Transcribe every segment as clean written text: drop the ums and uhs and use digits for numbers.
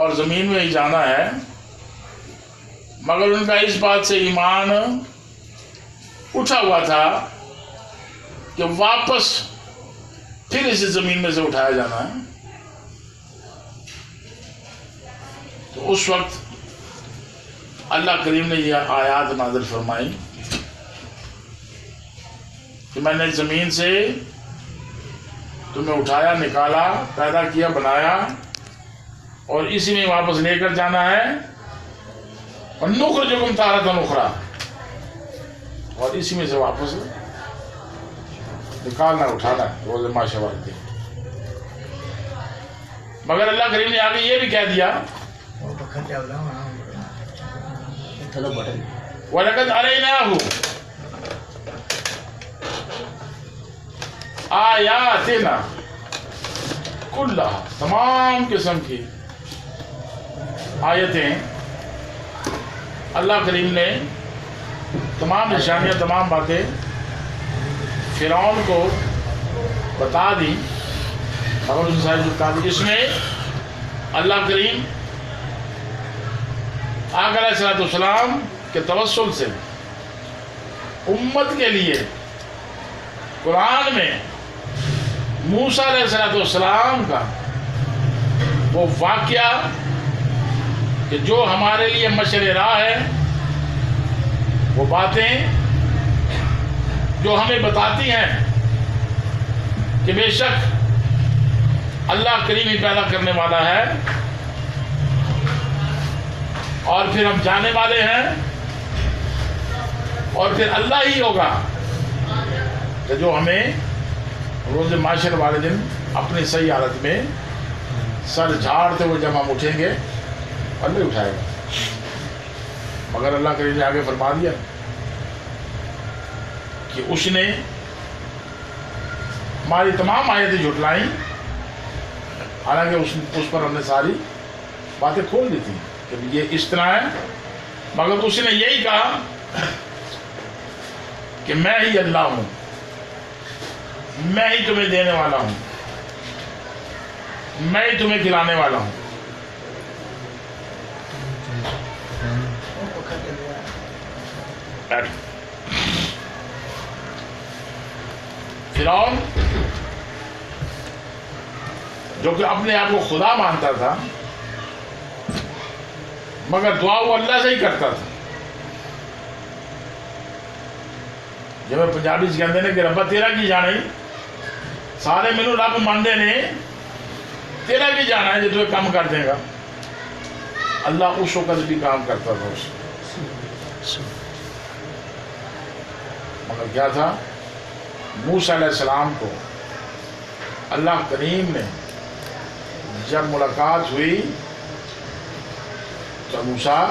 اور زمین میں ہی جانا ہے، مگر ان کا اس بات سے ایمان اٹھا ہوا تھا کہ واپس پھر اس زمین میں سے اٹھایا جانا ہے۔ تو اس وقت اللہ کریم نے یہ آیات نازل فرمائی کہ میں نے زمین سے تمہیں اٹھایا، نکالا، پیدا کیا، بنایا، اور اسی میں واپس لے کر جانا ہے۔ اور نخرجکم تارۃ اخری، اور اسی میں سے واپس نکالنا، اٹھانا روز معاشر والے دن۔ مگر اللہ کریم نے آگے یہ بھی کہہ دیا وَلَقَدْ أَرَيْنَاهُ آیاتنا کلھا، تمام قسم کی آیتیں اللہ کریم نے، تمام نشانیاں، تمام باتیں فرعون کو بتا دی، مگر اس نے ساری بتا دی۔ اس میں اللہ کریم آقا علیہ السلام کے توسل سے امت کے لیے قرآن میں موسیٰ علیہ السلام کا وہ واقعہ کہ جو ہمارے لیے مشعل راہ ہے، وہ باتیں جو ہمیں بتاتی ہیں کہ بے شک اللہ کریم ہی پیدا کرنے والا ہے، اور پھر ہم جانے والے ہیں، اور پھر اللہ ہی ہوگا کہ جو ہمیں روز معاشر والے دن اپنی صحیح حالت میں سر جھاڑتے ہوئے جب ہم اٹھیں گے، اللہ اٹھائے گا۔ مگر اللہ کریم نے آگے فرما دیا کہ اس نے ہماری تمام آیتیں جھٹلائیں، حالانکہ اس پر ہم نے ساری باتیں کھول دی تھی کہ یہ اس طرح ہے، مگر اس نے یہی کہا کہ میں ہی اللہ ہوں، میں ہی تمہیں دینے والا ہوں، میں ہی تمہیں کھلانے والا ہوں۔ فرعون جو کہ اپنے آپ کو خدا مانتا تھا، مگر دعا وہ اللہ سے ہی کرتا تھا۔ جب پنجابی سے کہتے ہیں کہ ربا تیرا کی جانا ہی، سارے مینوں رب مانتے نے، تیرا کی جانا ہے جو تمہیں کام کر دے گا۔ اللہ اس وقت بھی کام کرتا تھا اس سے، مگر کیا تھا؟ موسیٰ علیہ السلام کو اللہ کریم نے جب ملاقات ہوئی تو موسیٰ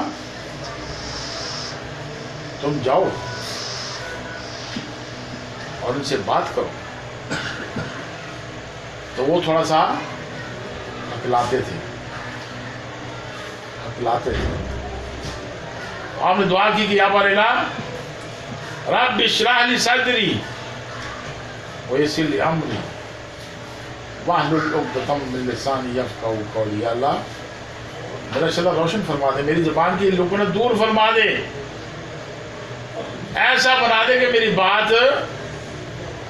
تم جاؤ اور ان سے بات کرو، تو وہ تھوڑا سا ہکلاتے تھے۔ آپ نے دعا کی کہ یا بار الہ رب اشرح لی صدری ویسر لی امری واحلل عقدۃ من لسانی یفقہوا قولی۔ یا اللہ میرا شرع روشن فرما دے، میری زبان کی لکنت دور فرما دے، ایسا بنا دے کہ میری بات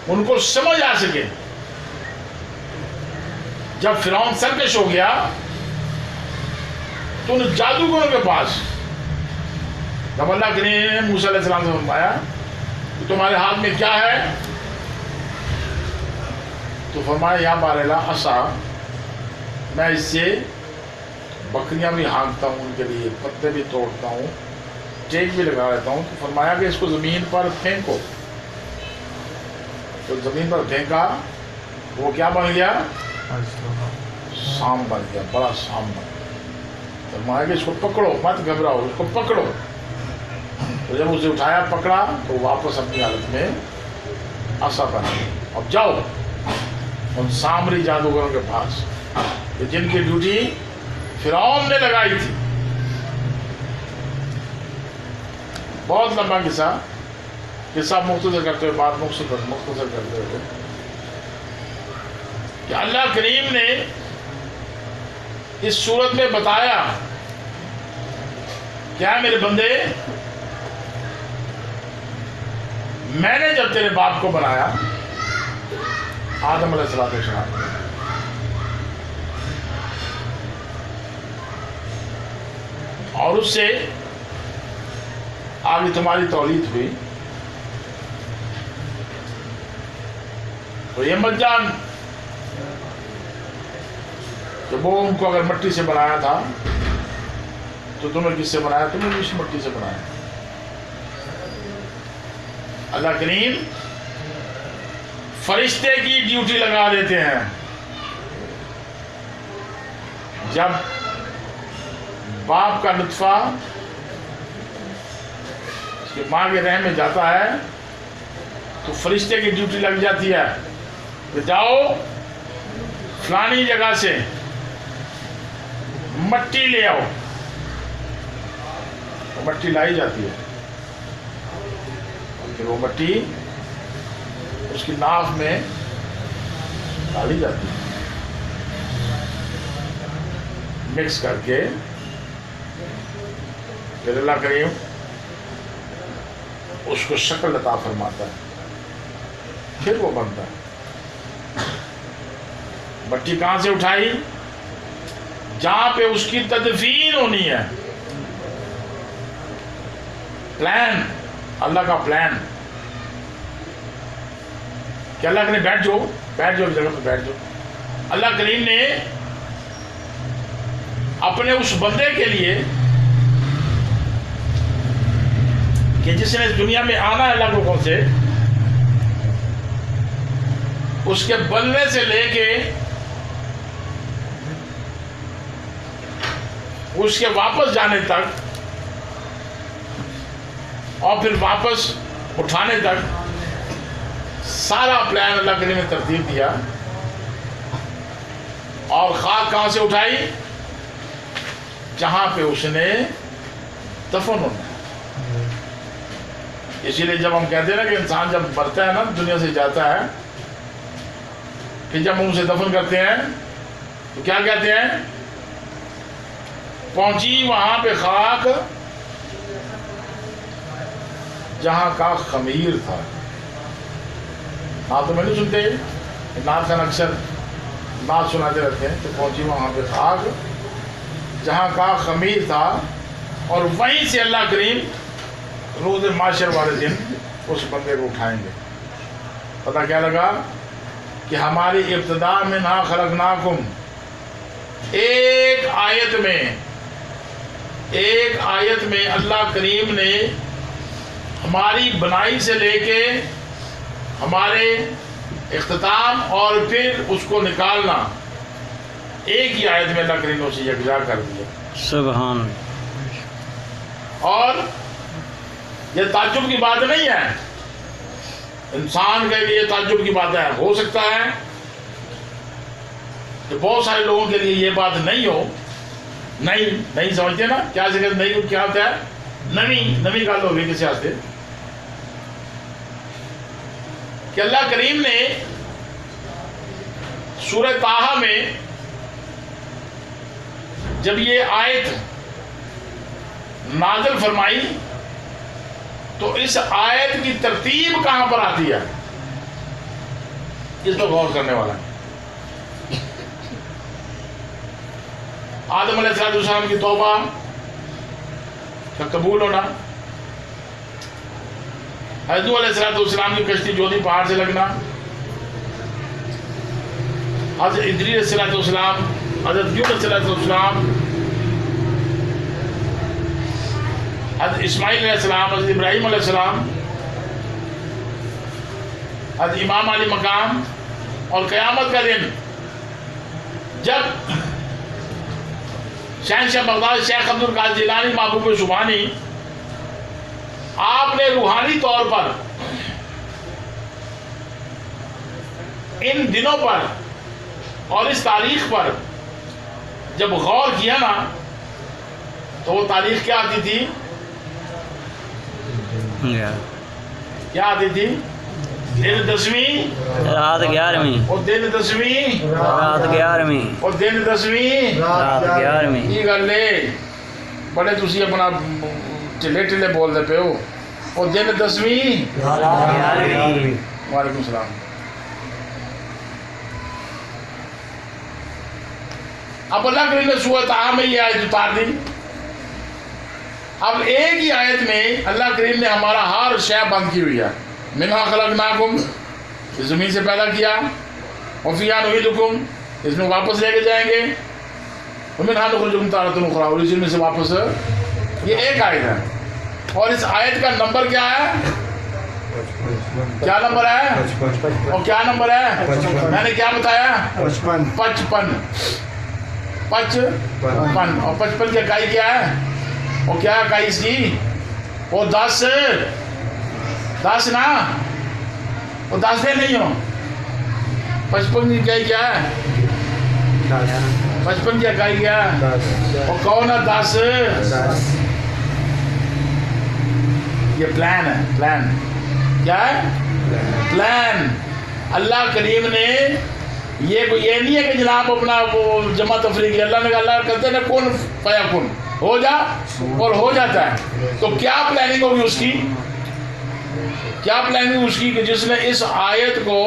ان کو سمجھ آ سکے۔ جب فرعون سرکش ہو گیا تو ان جادوگروں کے پاس جب اللہ کریم نے موسیٰ علیہ السلام سے فرمایا کہ تمہارے ہاتھ میں کیا ہے، تو فرمایا یا بار الہ عصا، میں اس سے بکریاں بھی ہانکتا ہوں، ان کے لیے پتے بھی توڑتا ہوں، ٹیک بھی لگا لیتا ہوں۔ تو فرمایا کہ اس کو زمین پر پھینکو، تو زمین پر پھینکا، وہ کیا بن گیا؟ سام بن گیا، بڑا سام بن گیا۔ فرمایا کہ اس کو پکڑو، مت گھبراؤ، اس کو پکڑو۔ تو جب اسے اٹھایا، پکڑا، تو واپس اپنی حالت میں عصا بنا۔ اب جاؤ ان سامری جادوگروں کے پاس جن کی ڈیوٹی فرعون نے لگائی تھی۔ بہت لمبا قصہ مختصر کرتے ہوئے، بات مختصر کرتے ہوئے، کہ اللہ کریم نے اس صورت میں بتایا کیا میرے بندے، میں نے جب تیرے باپ کو بنایا آدم علیہ السلام، اور اس سے آگے تمہاری تولید ہوئی، تو یہ مت جان کہ وہ ان کو اگر مٹی سے بنایا تھا تو تمہیں کس سے بنایا؟ تمہیں بھی اس مٹی سے بنایا۔ اللہ کریم فرشتے کی ڈیوٹی لگا دیتے ہیں، جب باپ کا نطفہ اس کے ماں کے رحم میں جاتا ہے تو فرشتے کی ڈیوٹی لگ جاتی ہے کہ جاؤ فلانی جگہ سے مٹی لے آؤ، وہ مٹی لائی جاتی ہے، پھر وہ مٹی اس کی ناف میں ڈالی جاتی ہے، مکس کر کے پھر اللہ کریم اس کو شکل عطا فرماتا ہے، پھر وہ بنتا ہے۔ مٹی کہاں سے اٹھائی؟ جہاں پہ اس کی تدفین ہونی ہے، پلان، اللہ کا پلان کہ اللہ کریم بیٹھ جاؤ اس جگہ پہ بیٹھ جاؤ۔ اللہ کریم نے اپنے اس بندے کے لیے کہ جس نے دنیا میں آنا ہے اللہ لوگوں سے، اس کے بننے سے لے کے اس کے واپس جانے تک اور پھر واپس اٹھانے تک سارا پلان اللہ کریم نے ترتیب دیا۔ اور خاک کہاں سے اٹھائی؟ جہاں پہ اس نے دفن ہونا ہے۔ اسی لیے جب ہم کہتے ہیں نا کہ انسان جب مرتا ہے نا، دنیا سے جاتا ہے، پھر جب ہم اسے دفن کرتے ہیں تو کیا کہتے ہیں؟ پہنچی وہاں پہ خاک جہاں کا خمیر تھا۔ ہاں تو میں نہیں سنتے، نعت خان اکثر نعت سناتے رہتے ہیں کہ پہنچی وہاں پہ خاک جہاں کا خمیر تھا، اور وہیں سے اللہ کریم روز معاشر والے دن اس بندے کو اٹھائیں گے۔ پتہ کیا لگا کہ ہماری ابتدا منہا خلقناکم، ایک آیت میں اللہ کریم نے ہماری بنائی سے لے کے ہمارے اختتام اور پھر اس کو نکالنا، ایک ہی آیت میں اللہ کریم نے اسے یکجا کر دیا۔ سبحان۔ اور یہ تعجب کی بات نہیں ہے، انسان کے لیے تعجب کی بات ہے۔ ہو سکتا ہے کہ بہت سارے لوگوں کے لیے یہ بات نہیں ہو، نہیں سمجھتے نا کیا ذکر نہیں، کیا ہوتا ہے نمی گل ہو گئی کسی واسطے کہ اللہ کریم نے سورہ طٰہٰ میں جب یہ آیت نازل فرمائی تو اس آیت کی ترتیب کہاں پر آتی ہے، اس پر غور کرنے والا ہے۔ آدم علیہ السلام کی توبہ کا قبول ہونا، حضرت علیہ السلام کی کشتی جودھی پہاڑ سے لگنا، حضرت ادریس علیہ السلام، حضرت یونس علیہ السلام، حضرت اسماعیل علیہ السلام، حضرت ابراہیم علیہ السلام، حضرت امام علی مقام، اور قیامت کا دن جب شہنشاہ بغداد شیخ عبد القادر جیلانی محبوب سبحانی آپ نے روحانی طور پر ان دنوں پر اور اس تاریخ پر جب غور کیا نا تو وہ تاریخ کیا آتی تھی؟ کیا آتی تھی؟ دن 10ویں رات 11ویں اور دن 10ویں رات 11ویں اور دن 10ویں رات 11ویں یہ گل ہے بڑے تسی اپنا ٹھلے ٹھلے بول دے پے ہو اور دن 10ویں رات 11ویں وعلیکم السلام اب اللہ کریم نے سورۃ طٰہٰ میں یہ آیت اتار دی اب ایک ہی آیت میں اللہ کریم نے ہمارا ہر شے بند کی ہوئی ہے منہا خلقناکم اس زمین سے پیدا کیا وفیہا نعیدکم اس میں واپس لے کے جائیں گے ومنہا نخرجکم تارۃ اخری اور اس میں سے واپس یہ ایک آیت ہے اور اس آیت کا نمبر کیا ہے کیا نمبر ہے اور کیا نمبر ہے میں نے کیا بتایا 55 اور 55 کی اکائی کیا ہے اور کیا اکائی اس کی وہ 10 نا وہ 10 دے نہیں ہو 55 کی اکائی کیا ہے 55 کی اکائی کیا ہے اور کون ہے 10 یہ پلان ہے پلان کیا ہے پلان اللہ کریم نے یہ نہیں ہے کہ جناب اپنا وہ جمع تفریق ہے اللہ نے کہا اللہ کرتے ہیں کون فیا کن ہو جا اور ہو جاتا ہے تو کیا پلاننگ ہوگی اس کی کیا پلاننگ اس کی کہ جس نے اس آیت کو